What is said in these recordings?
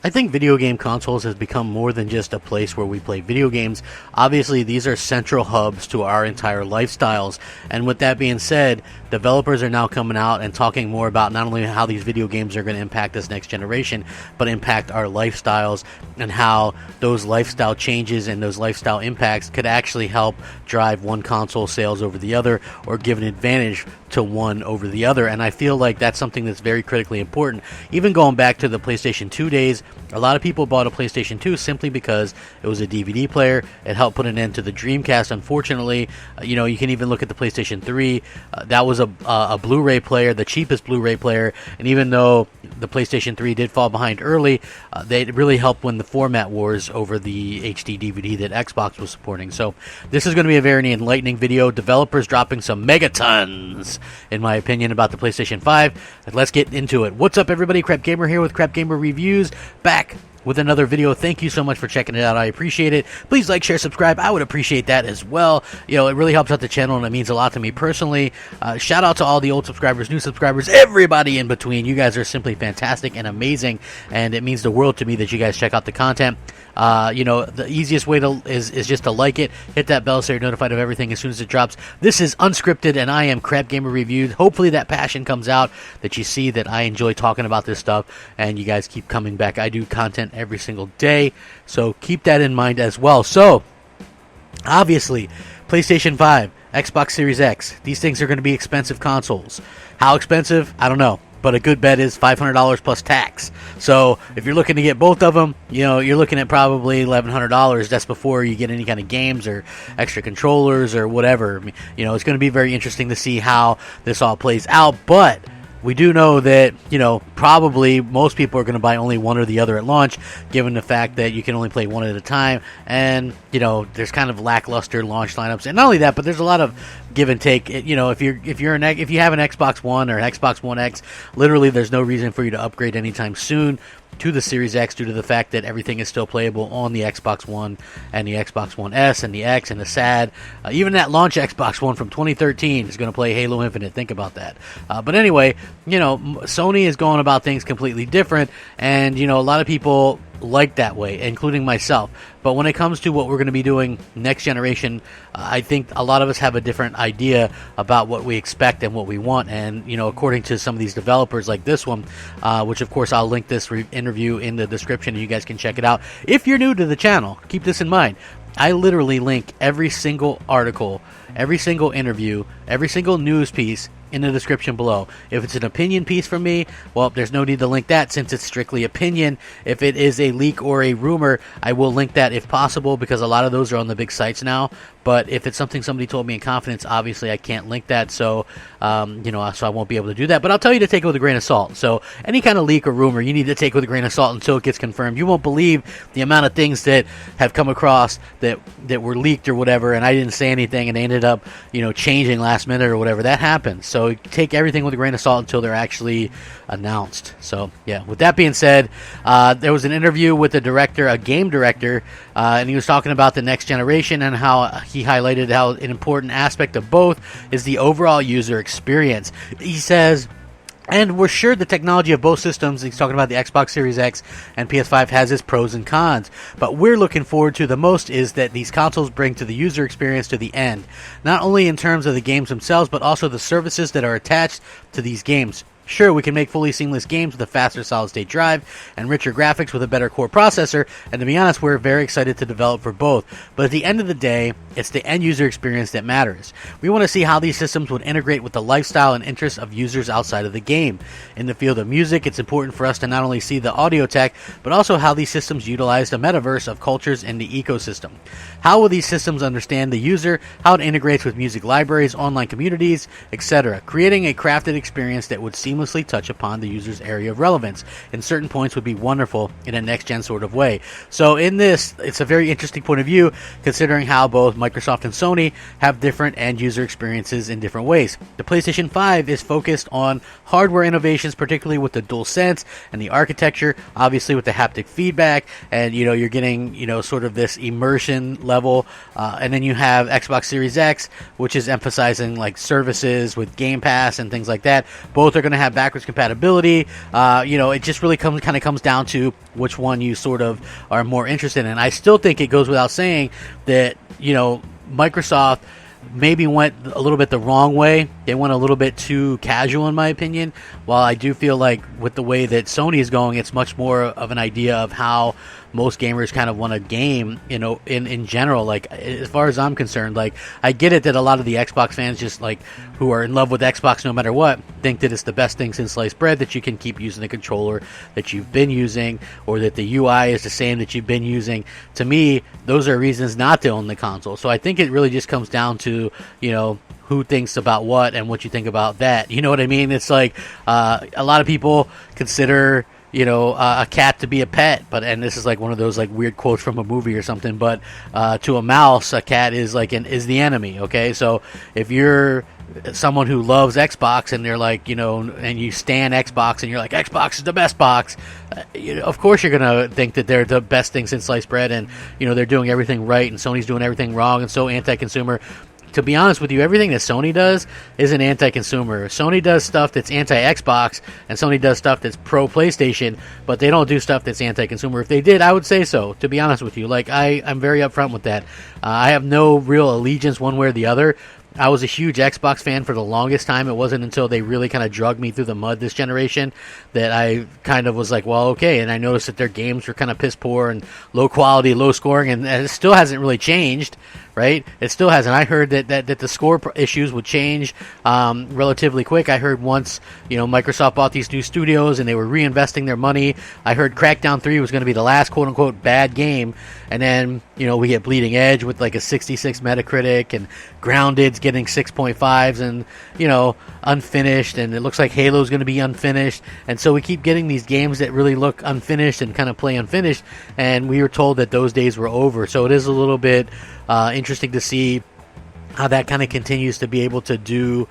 I think video game consoles has become more than just a place where we play video games. Obviously, these are central hubs to our entire lifestyles. And with that being said, developers are now coming out and talking more about not only how these video games are going to impact this next generation, but impact our lifestyles, and how those lifestyle changes and those lifestyle impacts could actually help drive one console sales over the other, or give an advantage to one over the other. And I feel like that's something that's very critically important. Even going back to the PlayStation 2 days, a lot of people bought a PlayStation 2 simply because it was a DVD player. It helped put an end to the Dreamcast. Unfortunately, you can even look at the PlayStation 3. That was a Blu-ray player, the cheapest Blu-ray player. And even though the PlayStation 3 did fall behind early, they really helped win the format wars over the HD DVD that Xbox was supporting. So this is going to be a very enlightening video. Developers dropping some megatons, in my opinion, about the PlayStation 5. Let's get into it. What's up, everybody? Crapgamer here with Crapgamer Reviews, back with another video. Thank you so much for checking it out. I appreciate it. Please like, share, subscribe. I would appreciate that as well. It really helps out the channel, and it means a lot to me personally. Shout out to all the old subscribers, new subscribers, everybody in between. You guys are simply fantastic and amazing, and it means the world to me that you guys check out the content. The easiest way is just to like it, hit that bell so you're notified of everything as soon as it drops. This is unscripted, and I am Crapgamer Reviews. Hopefully that passion comes out, that you see that I enjoy talking about this stuff, and you guys keep coming back. I do content every single day, so keep that in mind as well. So, obviously, PlayStation 5, Xbox Series X, these things are going to be expensive consoles. How expensive? I don't know. But a good bet is $500 plus tax. So if you're looking to get both of them, you're looking at probably $1,100. That's before you get any kind of games or extra controllers or whatever. It's going to be very interesting to see how this all plays out. But we do know that, probably most people are going to buy only one or the other at launch, given the fact that you can only play one at a time. And, there's kind of lackluster launch lineups. And not only that, but there's a lot of give and take. If you have an Xbox One or an Xbox One X, literally there's no reason for you to upgrade anytime soon to the Series X, due to the fact that everything is still playable on the Xbox One and the Xbox One S and the X and the SAD. Even that launch Xbox One from 2013 is going to play Halo Infinite. Think about that. But anyway, Sony is going about things completely different, and a lot of people like that way, including myself. But when it comes to what we're going to be doing next generation, I think a lot of us have a different idea about what we expect and what we want. And according to some of these developers like this one, which of course I'll link this interview in the description and you guys can check it out. If you're new to the channel, keep this in mind. I literally link every single article, every single interview, every single news piece in the description below. If it's an opinion piece from me, well, there's no need to link that since it's strictly opinion. If it is a leak or a rumor, I will link that if possible, because a lot of those are on the big sites now. But if it's something somebody told me in confidence, obviously I can't link that, so so I won't be able to do that. But I'll tell you to take it with a grain of salt. So any kind of leak or rumor, you need to take with a grain of salt until it gets confirmed. You won't believe the amount of things that have come across that were leaked or whatever, and I didn't say anything, and they ended up changing last minute or whatever. That happens. So take everything with a grain of salt until they're actually announced. So yeah, with that being said, there was an interview with a game director, and he was talking about the next generation and how he highlighted how an important aspect of both is the overall user experience. He says, and we're sure the technology of both systems, he's talking about the Xbox Series X and PS5, has its pros and cons. But we're looking forward to the most is that these consoles bring to the user experience to the end. Not only in terms of the games themselves, but also the services that are attached to these games. Sure, we can make fully seamless games with a faster solid-state drive and richer graphics with a better core processor, and to be honest, we're very excited to develop for both. But at the end of the day, it's the end-user experience that matters. We want to see how these systems would integrate with the lifestyle and interests of users outside of the game. In the field of music, it's important for us to not only see the audio tech, but also how these systems utilize the metaverse of cultures in the ecosystem. How will these systems understand the user, how it integrates with music libraries, online communities, etc., creating a crafted experience that would seamlessly touch upon the user's area of relevance. And certain points would be wonderful in a next-gen sort of way. So in this, it's a very interesting point of view, considering how both Microsoft and Sony have different end-user experiences in different ways. The PlayStation 5 is focused on hardware innovations, particularly with the DualSense and the architecture, obviously with the haptic feedback, and you're getting sort of this immersion level. And then you have Xbox Series X, which is emphasizing like services with Game Pass and things like that. Both are going to have backwards compatibility. It just really comes down to which one you sort of are more interested in. I still think it goes without saying that, Microsoft maybe went a little bit the wrong way. They went a little bit too casual, in my opinion. While I do feel like with the way that Sony is going, it's much more of an idea of how most gamers kind of want to game, in general. Like, as far as I'm concerned, like, I get it that a lot of the Xbox fans, just like who are in love with Xbox no matter what, think that it's the best thing since sliced bread, that you can keep using the controller that you've been using, or that the UI is the same that you've been using. To me, those are reasons not to own the console. So I think it really just comes down to, who thinks about what and what you think about that. You know what I mean? It's like a lot of people consider a cat to be a pet, and this is like one of those like weird quotes from a movie or something, but to a mouse, a cat is is the enemy. Okay, so if you're someone who loves Xbox and they're like, and you stan Xbox and you're like, Xbox is the best box, of course you're gonna think that they're the best thing since sliced bread, and they're doing everything right and Sony's doing everything wrong and so anti-consumer. To be honest with you, everything that Sony does isn't anti-consumer. Sony does stuff that's anti-Xbox, and Sony does stuff that's pro-PlayStation, but they don't do stuff that's anti-consumer. If they did, I would say so, to be honest with you. Like, I'm very upfront with that. I have no real allegiance one way or the other. I was a huge Xbox fan for the longest time. It wasn't until they really kind of dragged me through the mud this generation that I kind of was like, well, okay. And I noticed that their games were kind of piss poor and low quality, low scoring, and it still hasn't really changed, right? It still hasn't. I heard that the score issues would change relatively quick. I heard once, Microsoft bought these new studios and they were reinvesting their money. I heard Crackdown 3 was going to be the last quote-unquote bad game. And then, we get Bleeding Edge with like a 66 Metacritic, and Grounded's getting 6.5s and, unfinished, and it looks like Halo's going to be unfinished. And so we keep getting these games that really look unfinished and kind of play unfinished, and we were told that those days were over. So it is a little bit interesting to see how that kind of continues to be able to do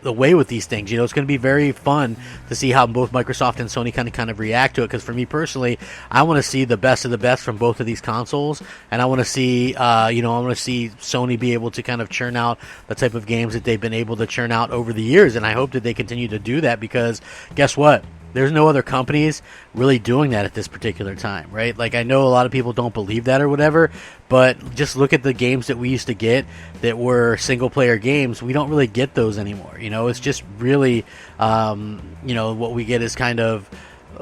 away with these things. It's going to be very fun to see how both Microsoft and Sony kind of react to it, because for me personally, I want to see the best of the best from both of these consoles, and I want to see Sony be able to kind of churn out the type of games that they've been able to churn out over the years, and I hope that they continue to do that, because guess what? There's no other companies really doing that at this particular time, right? Like, I know a lot of people don't believe that or whatever, but just look at the games that we used to get that were single-player games. We don't really get those anymore. It's just really, what we get is kind of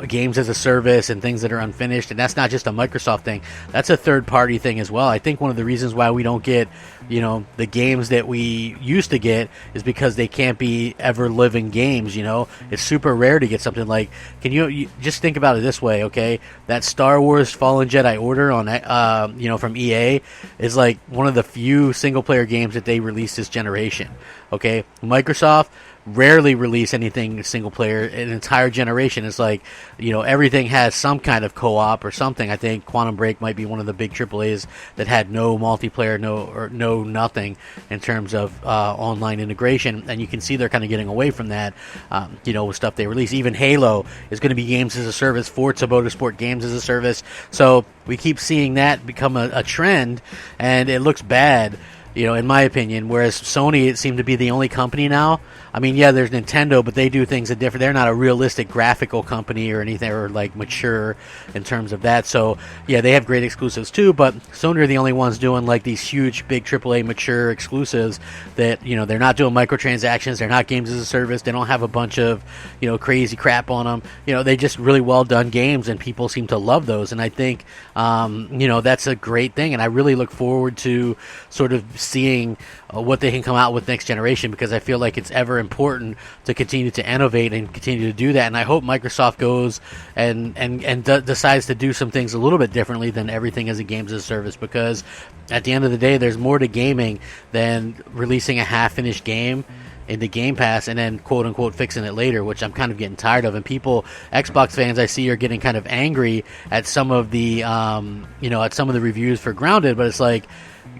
games as a service and things that are unfinished, and that's not just a Microsoft thing. That's a third-party thing as well. I think one of the reasons why we don't get, the games that we used to get is because they can't be ever-living games. It's super rare to get something like, you just think about it this way, okay? That Star Wars Fallen Jedi Order on, from EA is like one of the few single-player games that they released this generation, okay? Microsoft rarely release anything single player. An entire generation is like, everything has some kind of co-op or something. I think Quantum Break might be one of the big AAAs that had no multiplayer, no nothing in terms of online integration, and you can see they're kind of getting away from that, with stuff they release. Even Halo is going to be games as a service. Forza Motorsport games as a service. So we keep seeing that become a trend, and it looks bad, in my opinion, whereas Sony, it seemed to be the only company now. I mean, yeah, there's Nintendo, but they do things that different. They're not a realistic graphical company or anything, or like mature in terms of that. So, yeah, they have great exclusives too, but Sony are the only ones doing like these huge, big AAA mature exclusives that, they're not doing microtransactions. They're not games as a service. They don't have a bunch of, crazy crap on them. They just really well done games, and people seem to love those. And I think, that's a great thing. And I really look forward to sort of seeing what they can come out with next generation, because I feel like it's ever important to continue to innovate and continue to do that. And I hope Microsoft goes and decides to do some things a little bit differently than everything as a games as a service, because at the end of the day, there's more to gaming than releasing a half-finished game into Game Pass and then quote-unquote fixing it later, which I'm kind of getting tired of. And people, Xbox fans I see, are getting kind of angry at some of the reviews for Grounded, but it's like,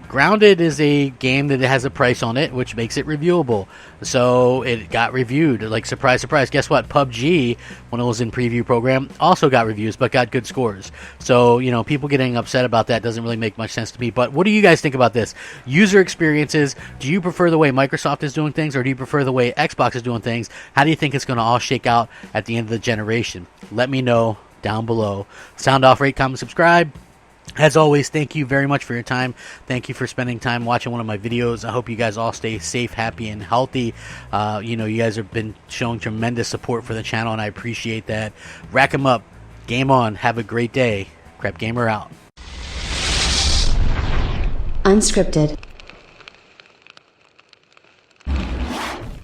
Grounded is a game that has a price on it, which makes it reviewable. So it got reviewed. Like, surprise, surprise. Guess what? PUBG, when it was in preview program, also got reviews, but got good scores. So, you know, people getting upset about that doesn't really make much sense to me. But what do you guys think about this? User experiences. Do you prefer the way Microsoft is doing things, or do you prefer the way Xbox is doing things? How do you think it's going to all shake out at the end of the generation? Let me know down below. Sound off, rate, comment, subscribe. As always, thank you very much for your time. Thank you for spending time watching one of my videos. I hope you guys all stay safe, happy, and healthy. You know, you guys have been showing tremendous support for the channel, and I appreciate that. Rack 'em up. Game on. Have a great day. Crapgamer out. Unscripted.